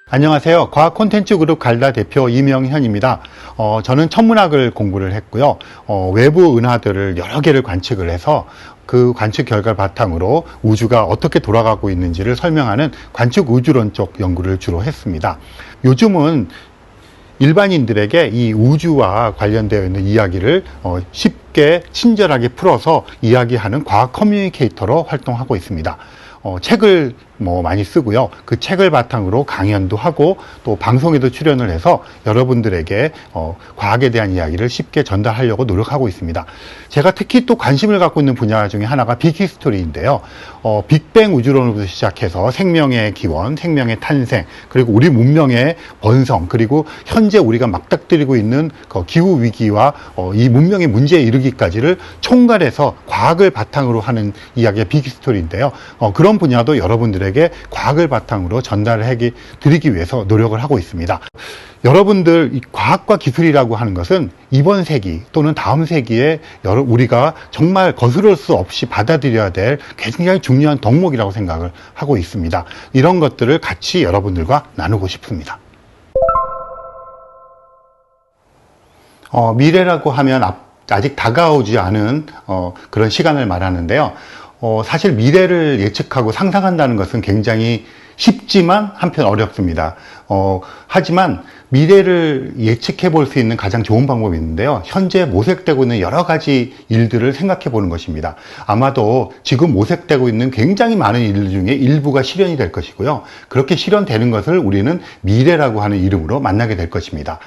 안녕하세요. 과학 콘텐츠 그룹 갈다 대표 이명현입니다. 저는 천문학을 공부를 했고요. 외부 은하들을 여러 개를 관측을 해서 그 관측 결과를 바탕으로 우주가 어떻게 돌아가고 있는지를 설명하는 관측 우주론 쪽 연구를 주로 했습니다. 요즘은 일반인들에게 이 우주와 관련되어 있는 이야기를 쉽게 친절하게 풀어서 이야기하는 과학 커뮤니케이터로 활동하고 있습니다. 책을 많이 쓰고요. 그 책을 바탕으로 강연도 하고 또 방송에도 출연을 해서 여러분들에게 과학에 대한 이야기를 쉽게 전달하려고 노력하고 있습니다. 제가 특히 또 관심을 갖고 있는 분야 중에 하나가 빅히스토리인데요. 빅뱅 우주론으로부터 시작해서 생명의 기원, 생명의 탄생, 그리고 우리 문명의 번성, 그리고 현재 우리가 맞닥뜨리고 있는 기후 위기와 이 문명의 문제에 이르기까지를 총괄해서 과학을 바탕으로 하는 이야기가 빅히스토리인데요. 그런 분야도 여러분들에게 과학을 바탕으로 전달해 드리기 위해서 노력을 하고 있습니다. 여러분들, 이 과학과 기술이라고 하는 것은 이번 세기 또는 다음 세기에 우리가 정말 거스를 수 없이 받아들여야 될 굉장히 중요한 덕목이라고 생각을 하고 있습니다. 이런 것들을 같이 여러분들과 나누고 싶습니다. 미래라고 하면 아직 다가오지 않은 그런 시간을 말하는데요. 사실 미래를 예측하고 상상한다는 것은 굉장히 쉽지만 한편 어렵습니다. 하지만 미래를 예측해 볼 수 있는 가장 좋은 방법이 있는데요. 현재 모색되고 있는 여러 가지 일들을 생각해 보는 것입니다. 아마도 지금 모색되고 있는 굉장히 많은 일들 중에 일부가 실현이 될 것이고요. 그렇게 실현되는 것을 우리는 미래라고 하는 이름으로 만나게 될 것입니다.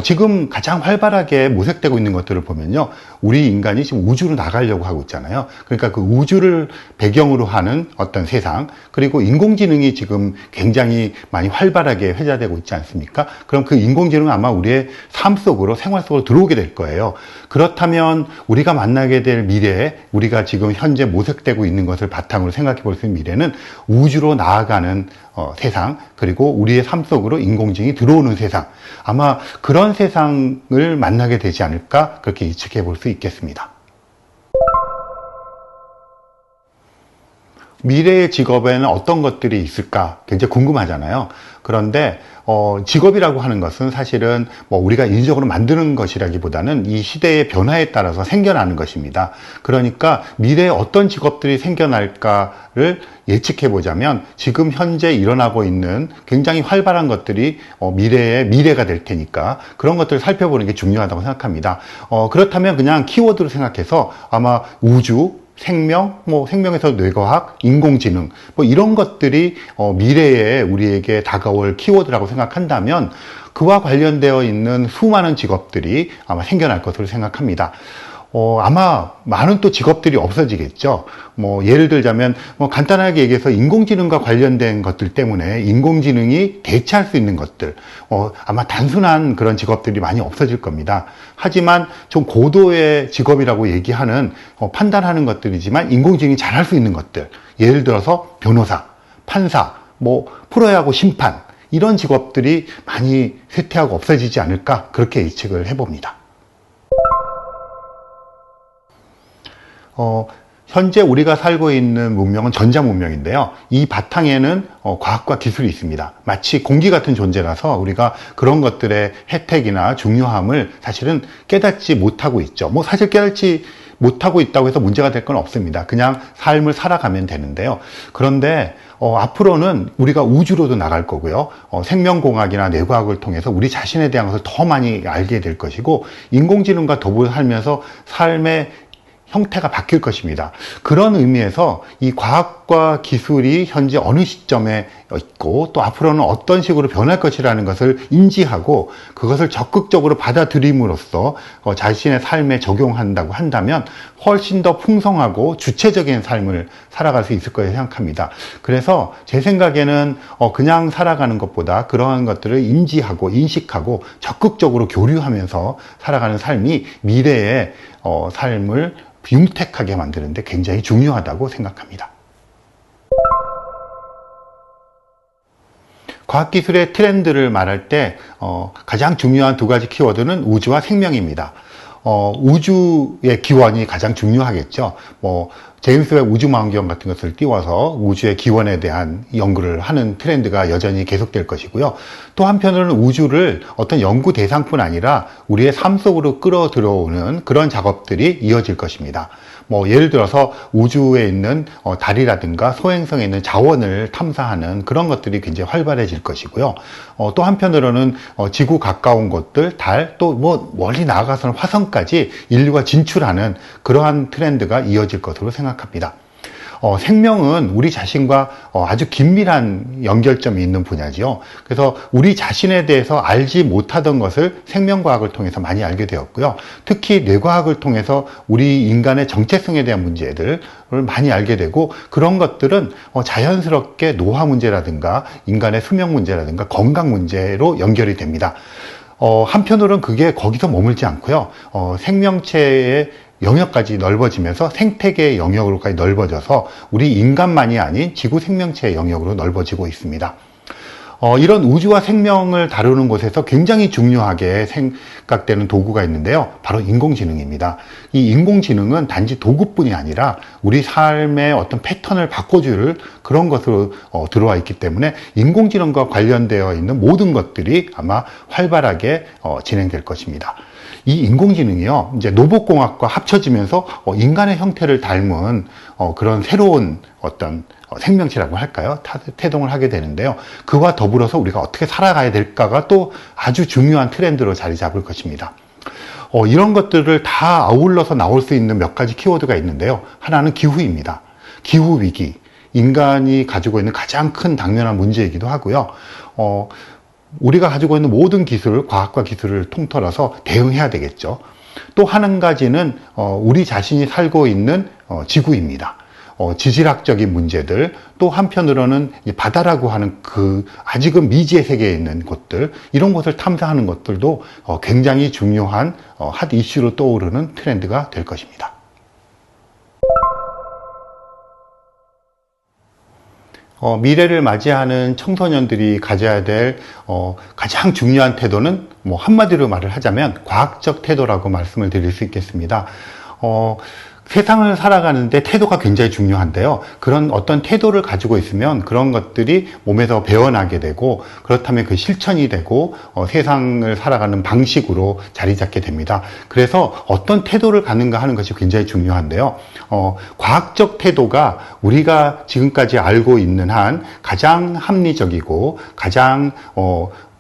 지금 가장 활발하게 모색되고 있는 것들을 보면요. 우리 인간이 지금 우주로 나가려고 하고 있잖아요. 그러니까 그 우주를 배경으로 하는 어떤 세상, 그리고 인공지능이 지금 굉장히 많이 활발하게 회자되고 있지 않습니까? 그럼 그 인공지능은 아마 우리의 삶 속으로, 생활 속으로 들어오게 될 거예요. 그렇다면 우리가 만나게 될 미래에 우리가 지금 현재 모색되고 있는 것을 바탕으로 생각해 볼 수 있는 미래는 우주로 나아가는 세상, 그리고 우리의 삶 속으로 인공지능이 들어오는 세상, 아마 그런 세상을 만나게 되지 않을까, 그렇게 예측해 볼 수 있겠습니다. 미래의 직업에는 어떤 것들이 있을까 굉장히 궁금하잖아요. 그런데 직업이라고 하는 것은 사실은 우리가 인위적으로 만드는 것이라기보다는 이 시대의 변화에 따라서 생겨나는 것입니다. 그러니까 미래에 어떤 직업들이 생겨날까를 예측해 보자면 지금 현재 일어나고 있는 굉장히 활발한 것들이 미래의 미래가 될 테니까 그런 것들을 살펴보는 게 중요하다고 생각합니다. 그렇다면 그냥 키워드로 생각해서 아마 우주, 생명, 생명에서 뇌과학, 인공지능, 이런 것들이 미래에 우리에게 다가올 키워드라고 생각한다면 그와 관련되어 있는 수많은 직업들이 아마 생겨날 것으로 생각합니다. 아마 많은 또 직업들이 없어지겠죠. 예를 들자면 간단하게 얘기해서 인공지능과 관련된 것들 때문에 인공지능이 대체할 수 있는 것들, 아마 단순한 그런 직업들이 많이 없어질 겁니다. 하지만 좀 고도의 직업이라고 얘기하는 판단하는 것들이지만 인공지능이 잘할 수 있는 것들, 예를 들어서 변호사, 판사, 프로야구 심판, 이런 직업들이 많이 쇠퇴하고 없어지지 않을까, 그렇게 예측을 해봅니다. 현재 우리가 살고 있는 문명은 전자문명인데요. 이 바탕에는 과학과 기술이 있습니다. 마치 공기 같은 존재라서 우리가 그런 것들의 혜택이나 중요함을 사실은 깨닫지 못하고 있죠. 사실 깨닫지 못하고 있다고 해서 문제가 될 건 없습니다. 그냥 삶을 살아가면 되는데요. 그런데 앞으로는 우리가 우주로도 나갈 거고요. 생명공학이나 뇌과학을 통해서 우리 자신에 대한 것을 더 많이 알게 될 것이고, 인공지능과 더불어 살면서 삶의 형태가 바뀔 것입니다. 그런 의미에서 이 과학과 기술이 현재 어느 시점에 있고 또 앞으로는 어떤 식으로 변할 것이라는 것을 인지하고 그것을 적극적으로 받아들임으로써 자신의 삶에 적용한다고 한다면 훨씬 더 풍성하고 주체적인 삶을 살아갈 수 있을 거라고 생각합니다. 그래서 제 생각에는 그냥 살아가는 것보다 그러한 것들을 인지하고 인식하고 적극적으로 교류하면서 살아가는 삶이 미래의 삶을 윤택하게 만드는데 굉장히 중요하다고 생각합니다. 과학기술의 트렌드를 말할 때 가장 중요한 두 가지 키워드는 우주와 생명입니다. 우주의 기원이 가장 중요하겠죠. 제임스 웹 우주망원경 같은 것을 띄워서 우주의 기원에 대한 연구를 하는 트렌드가 여전히 계속될 것이고요. 또 한편으로는 우주를 어떤 연구 대상뿐 아니라 우리의 삶 속으로 끌어들어오는 그런 작업들이 이어질 것입니다. 예를 들어서 우주에 있는 달이라든가 소행성에 있는 자원을 탐사하는 그런 것들이 굉장히 활발해질 것이고요. 또 한편으로는 지구 가까운 곳들, 달, 또 멀리 나아가서는 화성까지 인류가 진출하는 그러한 트렌드가 이어질 것으로 생각합니다. 생명은 우리 자신과 아주 긴밀한 연결점이 있는 분야지요. 그래서 우리 자신에 대해서 알지 못하던 것을 생명과학을 통해서 많이 알게 되었고요. 특히 뇌과학을 통해서 우리 인간의 정체성에 대한 문제들을 많이 알게 되고, 그런 것들은 자연스럽게 노화 문제라든가 인간의 수명 문제라든가 건강 문제로 연결이 됩니다. 한편으로는 그게 거기서 머물지 않고요. 생명체의 영역까지 넓어지면서 생태계의 영역으로까지 넓어져서 우리 인간만이 아닌 지구 생명체의 영역으로 넓어지고 있습니다. 이런 우주와 생명을 다루는 곳에서 굉장히 중요하게 생각되는 도구가 있는데요. 바로 인공지능입니다. 이 인공지능은 단지 도구뿐이 아니라 우리 삶의 어떤 패턴을 바꿔줄 그런 것으로 들어와 있기 때문에 인공지능과 관련되어 있는 모든 것들이 아마 활발하게 진행될 것입니다. 이 인공지능이요, 이제 로봇공학과 합쳐지면서 인간의 형태를 닮은 그런 새로운 어떤 생명체라고 할까요? 태동을 하게 되는데요. 그와 더불어서 우리가 어떻게 살아가야 될까가 또 아주 중요한 트렌드로 자리 잡을 것입니다. 이런 것들을 다 아울러서 나올 수 있는 몇 가지 키워드가 있는데요. 하나는 기후입니다. 기후위기. 인간이 가지고 있는 가장 큰 당면한 문제이기도 하고요. 우리가 가지고 있는 모든 기술, 과학과 기술을 통틀어서 대응해야 되겠죠. 또 한 가지는 우리 자신이 살고 있는 지구입니다. 지질학적인 문제들, 또 한편으로는 바다라고 하는 그 아직은 미지의 세계에 있는 곳들, 이런 곳을 탐사하는 것들도 굉장히 중요한 핫 이슈로 떠오르는 트렌드가 될 것입니다. 미래를 맞이하는 청소년들이 가져야 될 가장 중요한 태도는 한마디로 말을 하자면 과학적 태도라고 말씀을 드릴 수 있겠습니다. 세상을 살아가는데 태도가 굉장히 중요한데요. 그런 어떤 태도를 가지고 있으면 그런 것들이 몸에서 배어나게 되고, 그렇다면 그 실천이 되고 세상을 살아가는 방식으로 자리 잡게 됩니다. 그래서 어떤 태도를 갖는가 하는 것이 굉장히 중요한데요. 과학적 태도가 우리가 지금까지 알고 있는 한 가장 합리적이고 가장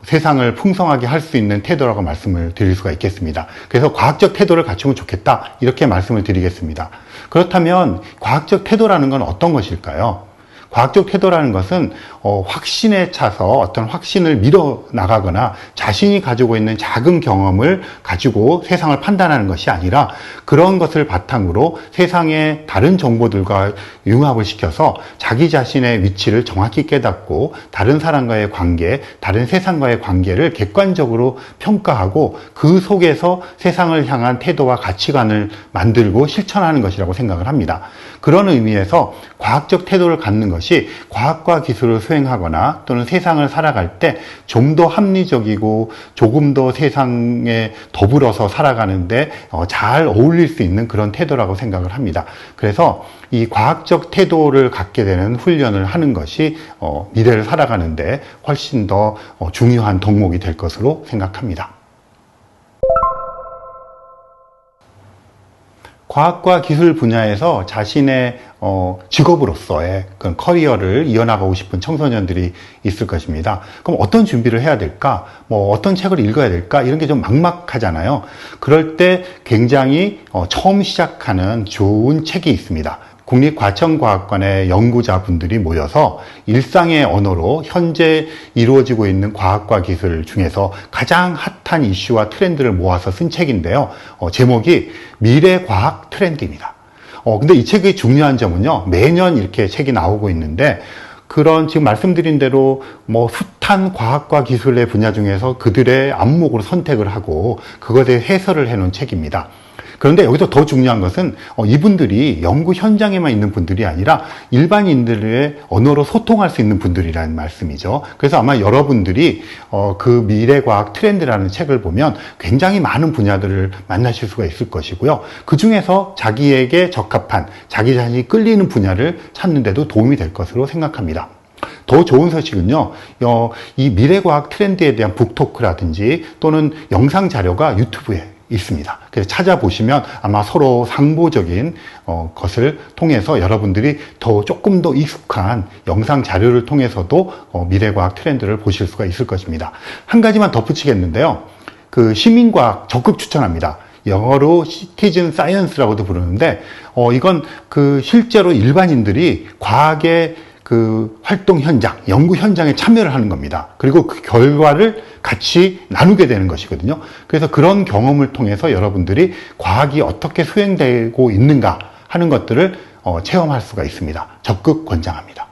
세상을 풍성하게 할 수 있는 태도라고 말씀을 드릴 수가 있겠습니다. 그래서 과학적 태도를 갖추면 좋겠다, 이렇게 말씀을 드리겠습니다. 그렇다면 과학적 태도라는 건 어떤 것일까요? 과학적 태도라는 것은 확신에 차서 어떤 확신을 밀어나가거나 자신이 가지고 있는 작은 경험을 가지고 세상을 판단하는 것이 아니라, 그런 것을 바탕으로 세상의 다른 정보들과 융합을 시켜서 자기 자신의 위치를 정확히 깨닫고 다른 사람과의 관계, 다른 세상과의 관계를 객관적으로 평가하고 그 속에서 세상을 향한 태도와 가치관을 만들고 실천하는 것이라고 생각을 합니다. 그런 의미에서 과학적 태도를 갖는 것이 과학과 기술을 수행하거나 또는 세상을 살아갈 때 좀 더 합리적이고 조금 더 세상에 더불어서 살아가는데 잘 어울릴 수 있는 그런 태도라고 생각을 합니다. 그래서 이 과학적 태도를 갖게 되는 훈련을 하는 것이 미래를 살아가는데 훨씬 더 중요한 덕목이 될 것으로 생각합니다. 과학과 기술 분야에서 자신의 직업으로서의 그런 커리어를 이어나가고 싶은 청소년들이 있을 것입니다. 그럼 어떤 준비를 해야 될까? 어떤 책을 읽어야 될까? 이런 게 좀 막막하잖아요. 그럴 때 굉장히 처음 시작하는 좋은 책이 있습니다. 국립과천과학관의 연구자분들이 모여서 일상의 언어로 현재 이루어지고 있는 과학과 기술 중에서 가장 핫한 이슈와 트렌드를 모아서 쓴 책인데요. 제목이 미래과학 트렌드입니다. 근데 이 책의 중요한 점은요, 매년 이렇게 책이 나오고 있는데, 그런 지금 말씀드린 대로 숱한 과학과 기술의 분야 중에서 그들의 안목으로 선택을 하고 그것에 해설을 해놓은 책입니다. 그런데 여기서 더 중요한 것은 이분들이 연구 현장에만 있는 분들이 아니라 일반인들의 언어로 소통할 수 있는 분들이라는 말씀이죠. 그래서 아마 여러분들이 그 미래과학 트렌드라는 책을 보면 굉장히 많은 분야들을 만나실 수가 있을 것이고요. 그 중에서 자기에게 적합한, 자기 자신이 끌리는 분야를 찾는 데도 도움이 될 것으로 생각합니다. 더 좋은 소식은요, 이 미래과학 트렌드에 대한 북토크라든지 또는 영상 자료가 유튜브에 있습니다. 그래서 찾아보시면 아마 서로 상보적인 것을 통해서 여러분들이 조금 더 익숙한 영상 자료를 통해서도 미래과학 트렌드를 보실 수가 있을 것입니다. 한 가지만 덧붙이겠는데요. 그 시민과학 적극 추천합니다. 영어로 시티즌 사이언스라고도 부르는데, 이건 그 실제로 일반인들이 과학의 그 활동 현장, 연구 현장에 참여를 하는 겁니다. 그리고 그 결과를 같이 나누게 되는 것이거든요. 그래서 그런 경험을 통해서 여러분들이 과학이 어떻게 수행되고 있는가 하는 것들을 체험할 수가 있습니다. 적극 권장합니다.